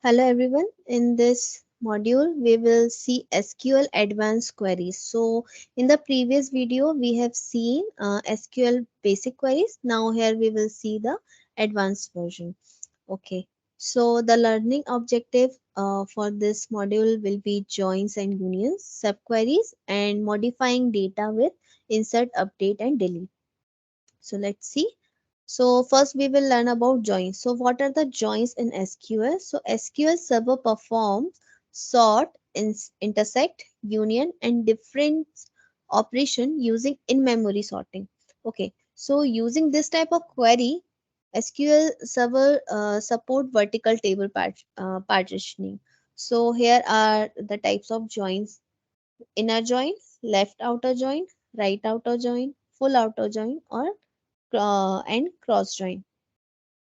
Hello everyone. In this module, we will see SQL advanced queries. So in the previous video, we have seen SQL basic queries. Now here we will see the advanced version. Okay. So the learning objective for this module will be joins and unions, subqueries, and modifying data with insert, update, and delete. So let's see. So first we will learn about joins. So what are the joins in SQL? So SQL Server performs sort, intersect, union and different operation using in-memory sorting. Okay. So using this type of query, SQL Server support vertical table partitioning. So here are the types of joins: inner join, left outer join, right outer join, full outer join, or and cross join.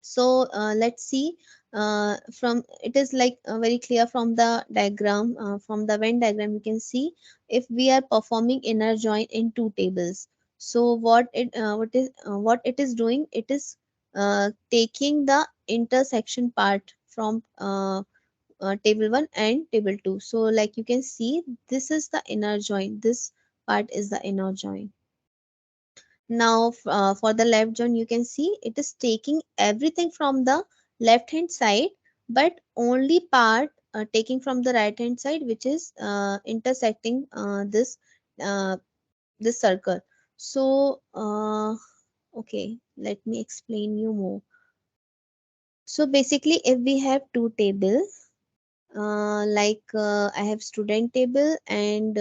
So let's see, from it is like very clear from the diagram, from the Venn diagram you can see if we are performing inner join in two tables. So what it is doing, it is taking the intersection part from table 1 and table 2. So like you can see, this is the inner join, this part is the inner join. Now, for the left join, you can see it is taking everything from the left hand side, but only part taking from the right hand side, which is intersecting uh, this circle. So, okay, let me explain you more. So basically, if we have two tables, I have student table and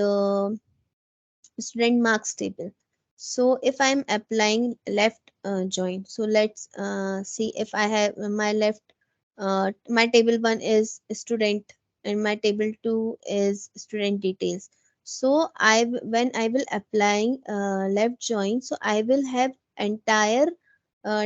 student marks table. So if I'm applying left join, so let's see if I have my left, my table 1 is student and my table 2 is student details. So when I will applying left join, so I will have entire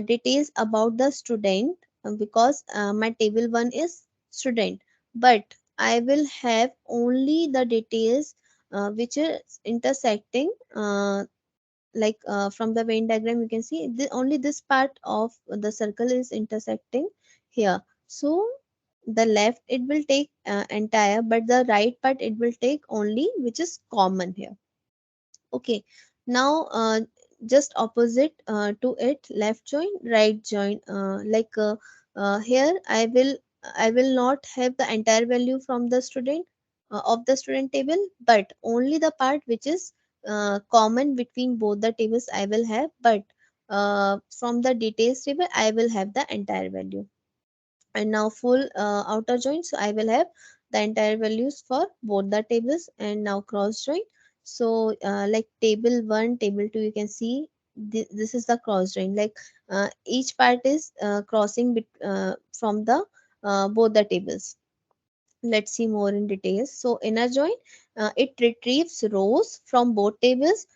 details about the student, because my table 1 is student, but I will have only the details which is intersecting, from the Venn diagram you can see only this part of the circle is intersecting here. So the left it will take entire, but the right part it will take only which is common here. Okay. Now just opposite to it, left join, right join, here I will not have the entire value from the student, of the student table, but only the part which is common between both the tables I will have, but from the details table I will have the entire value. And now full outer join, so I will have the entire values for both the tables. And now cross join, so like table 1, table 2, you can see this is the cross join, each part is crossing from the both the tables. Let's see more in details. So inner join, it retrieves rows from both tables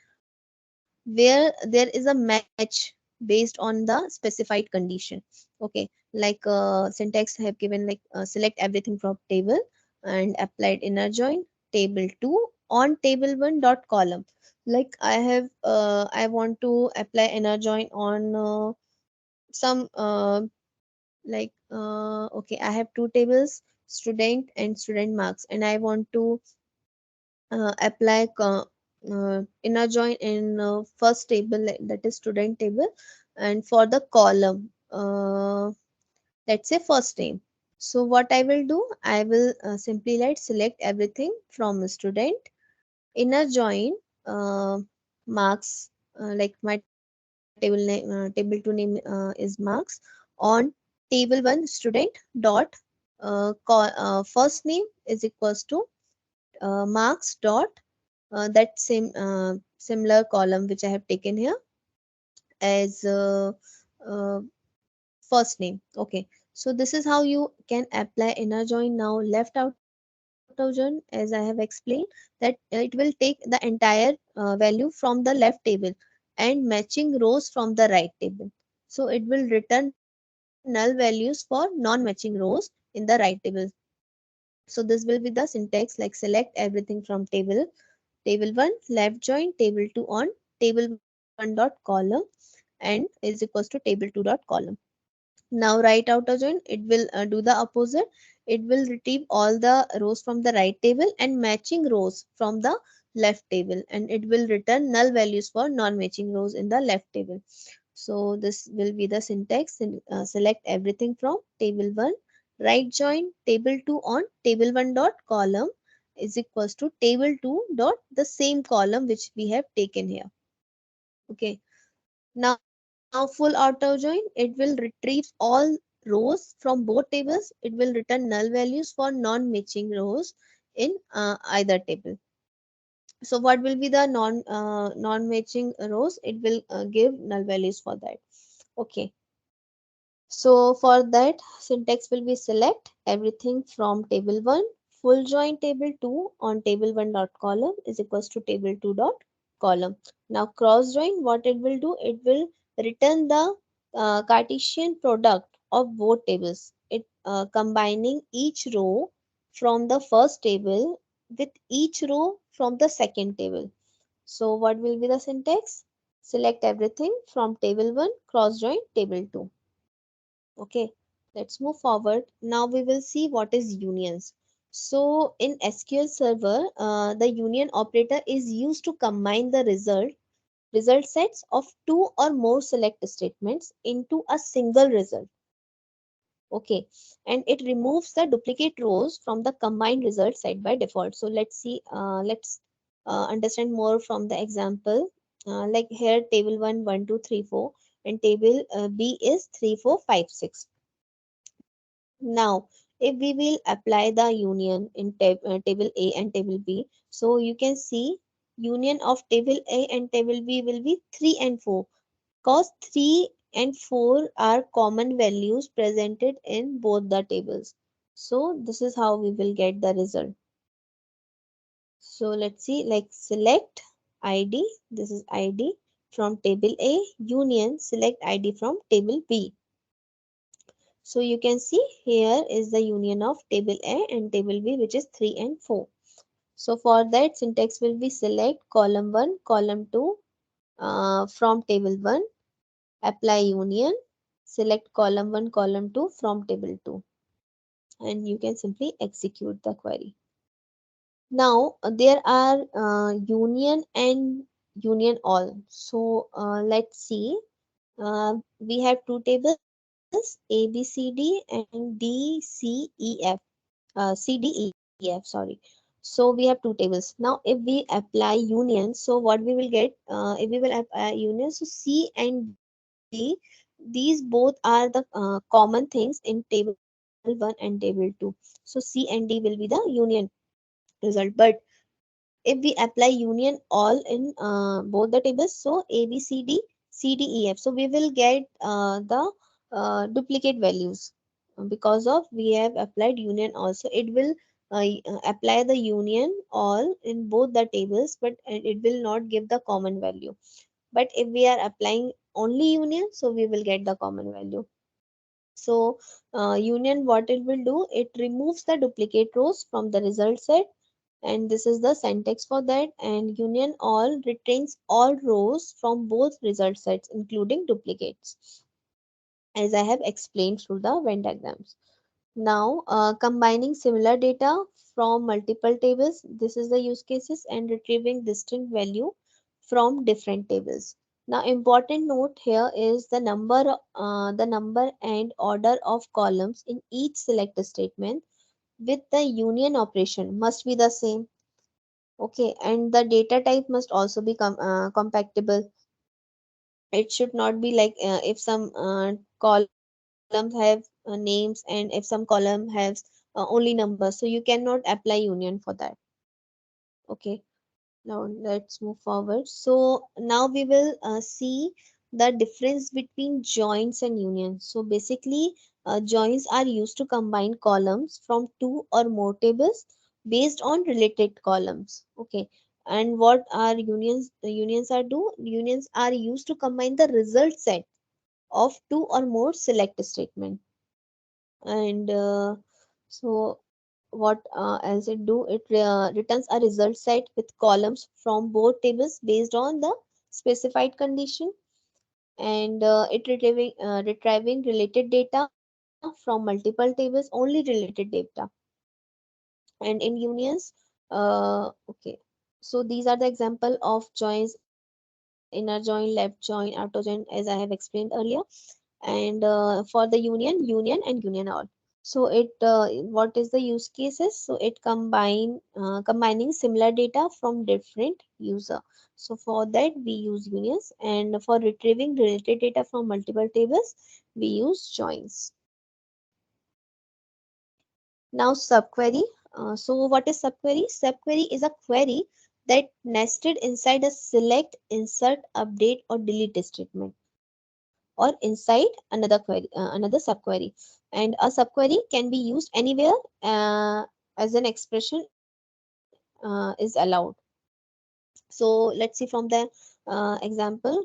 where there is a match based on the specified condition. Okay, syntax I have given, select everything from table and applied inner join table 2 on table 1 dot column. Like I want to apply inner join on some okay, I have two tables, student and student marks, and I want to apply inner join in first table, that is student table, and for the column, let's say first name. So what I will do, I will simply select everything from student, inner join marks, my table 2 name is marks, on table 1 student dot first name is equals to marks dot that similar column which I have taken here as uh, first name. Okay, so this is how you can apply inner join. Now left outer join, as I have explained, that it will take the entire value from the left table and matching rows from the right table. So it will return null values for non-matching rows in the right table. So this will be the syntax, like select everything from table 1 left join table 2 on table 1 dot column and is equals to table 2 dot column. Now right outer join, it will do the opposite. It will retrieve all the rows from the right table and matching rows from the left table, and it will return null values for non-matching rows in the left table. So this will be the syntax. Select everything from table 1, right join table 2 on table 1 dot column is equals to table 2 dot the same column which we have taken here. Okay. Now full outer join, it will retrieve all rows from both tables. It will return null values for non-matching rows in either table. So what will be the non-matching rows? It will give null values for that. Okay. So for that, syntax will be select everything from table 1, full join table 2 on table 1 dot column is equals to table 2 dot column. Now cross join, what it will do? It will return the Cartesian product of both tables. It combining each row from the first table with each row from the second table. So what will be the syntax? Select everything from table 1, cross join table 2. Okay, let's move forward. Now we will see what is unions. So in SQL Server, the union operator is used to combine the result sets of two or more select statements into a single result. Okay, and it removes the duplicate rows from the combined result set by default. So let's see, let's understand more from the example. Like here, table 1, 1, 2, 3, 4, and table B is 3, 4, 5, 6. Now, if we will apply the union in table A and table B, so you can see union of table A and table B will be 3 and 4, because 3 and 4 are common values presented in both the tables. So this is how we will get the result. So let's see, like select ID, this is ID from table A, union select ID from table B. So you can see here is the union of table A and table B, which is 3 and 4. So for that, syntax will be select column 1, column 2 from table 1, apply union, select column 1, column 2 from table 2, and you can simply execute the query. Now there are union and union all. So let's see. We have two tables A, B, C, D and D, C, E, F. C, D, E, F, sorry. So we have two tables. Now if we apply union, so what we will get, if we will apply union, so C and D, these both are the common things in table 1 and table 2. So C and D will be the union result. But if we apply union all in both the tables, so A, B, C, D, C, D, E, F, so we will get the duplicate values. Because of we have applied union also, it will apply the union all in both the tables, but it will not give the common value. But if we are applying only union, so we will get the common value. So union, what it will do, it removes the duplicate rows from the result set, and this is the syntax for that. And union all retains all rows from both result sets including duplicates, as I have explained through the Venn diagrams. Now combining similar data from multiple tables, this is the use cases, and retrieving distinct value from different tables. Now important note here is the number and order of columns in each select statement with the union operation must be the same. Okay, and the data type must also be compatible. It should not be like if some columns have names and if some column has only numbers, so you cannot apply union for that. Okay, now let's move forward. So now we will see the difference between joins and unions. So basically, joins are used to combine columns from two or more tables based on related columns. Okay, and what are unions? Unions are used to combine the result set of two or more select statement. And so what else it do? It returns a result set with columns from both tables based on the specified condition. and retrieving related data from multiple tables, only related data. And in unions, okay, so these are the example of joins: inner join, left join, outer join, as I have explained earlier. And for the union and union all. So it what is the use cases? So it combining similar data from different user. So for that we use unions, and for retrieving related data from multiple tables we use joins. Now subquery. So what is subquery? Subquery is a query that nested inside a select, insert, update, or delete statement, or inside another subquery. And a subquery can be used anywhere as an expression is allowed. So let's see from the example.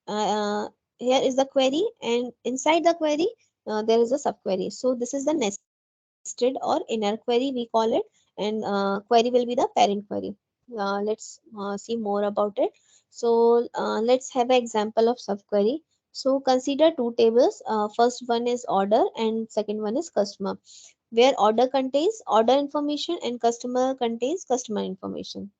Here is the query, and inside the query there is a subquery. So this is the nested or inner query we call it, and query will be the parent query. Let's see more about it. So let's have an example of subquery. So consider two tables. First one is order and second one is customer, where order contains order information and customer contains customer information.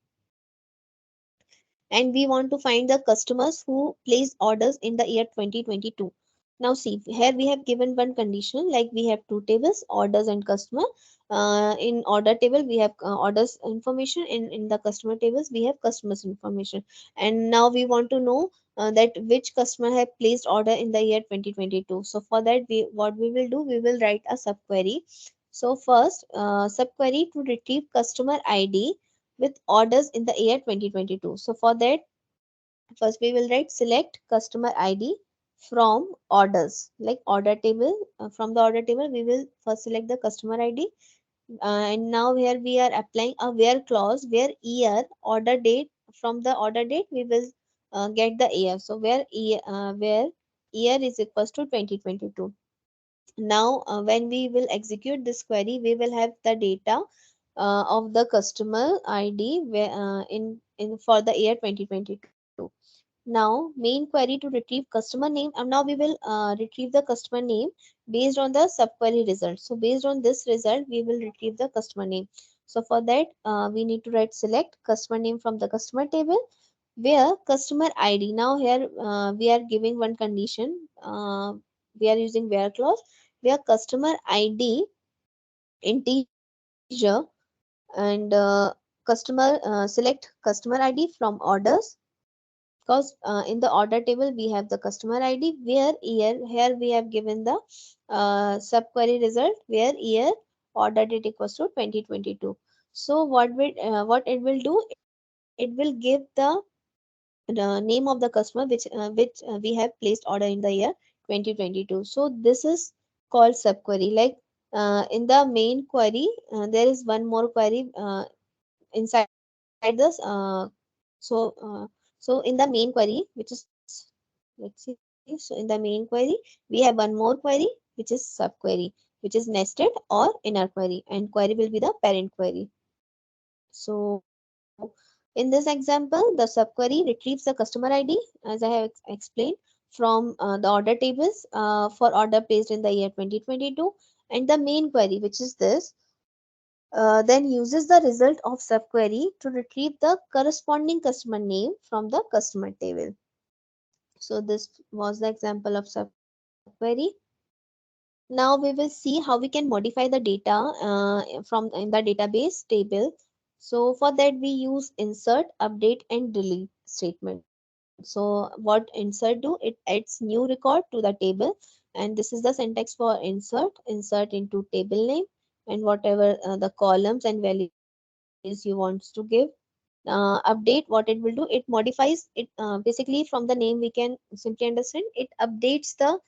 And we want to find the customers who placed orders in the year 2022. Now see, here we have given one condition, like we have two tables, orders and customer. In order table we have orders information, in the customer tables we have customers information. And now we want to know that which customer have placed order in the year 2022. So for that, what we will do, we will write a subquery. So first, subquery to retrieve customer ID with orders in the year 2022. So for that, first we will write select customer ID from orders, like order table. From the order table, we will first select the customer ID. And now here we are applying a where clause, where year, order date, from the order date we will get the year. So where year is equals to 2022. Now, when we will execute this query, we will have the data of the customer ID in for the year 2022. Now, main query to retrieve customer name. And now we will retrieve the customer name based on the subquery result. So based on this result, we will retrieve the customer name. So for that, we need to write select customer name from the customer table, where customer ID. Now here we are giving one condition. We are using where clause, where customer ID integer, and select customer ID from orders, because in the order table we have the customer ID, where year, here we have given the subquery result, where year order date equals to 2022. So what it will do, it will give the name of the customer which we have placed order in the year 2022. So this is called subquery. Like in the main query, there is one more query inside this. So so in the main query, which is, let's see, so in the main query we have one more query which is subquery, which is nested or inner query, and query will be the parent query. So in this example, the subquery retrieves the customer ID, as I have explained, from the order tables for order placed in the year 2022. And the main query, which is this, then uses the result of subquery to retrieve the corresponding customer name from the customer table. So this was the example of subquery. Now we will see how we can modify the data from in the database table. So for that we use insert, update, and delete statement. So what insert do? It adds new record to the table, and this is the syntax for insert into table name, and whatever the columns and values you want to give. Update, what it will do, it modifies it. Basically from the name we can simply understand it updates the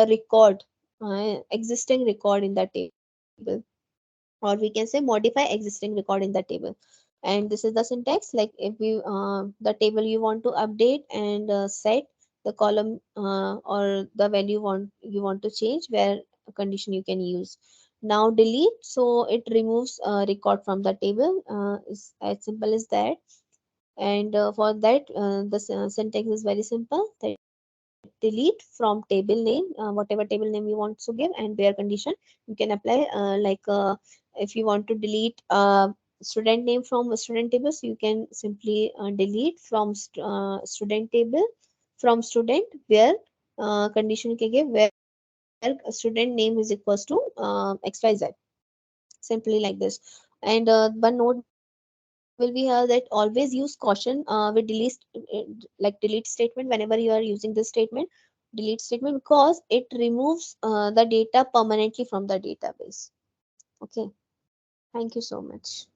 record, existing record in the table, or we can say modify existing record in the table. And this is the syntax, like if you the table you want to update and set the column or the value you want to change, where a condition you can use. Now delete, so it removes record from the table, is as simple as that. And for that, the syntax is very simple, that delete from table name, whatever table name you want to give, and where condition you can apply, if you want to delete student name from student table, so you can simply delete from student table from student, where condition you can give where student name is equals to xyz, simply like this. And one note will be here that always use caution with delete statement whenever you are using this statement, delete statement, because it removes the data permanently from the database. Okay, thank you so much.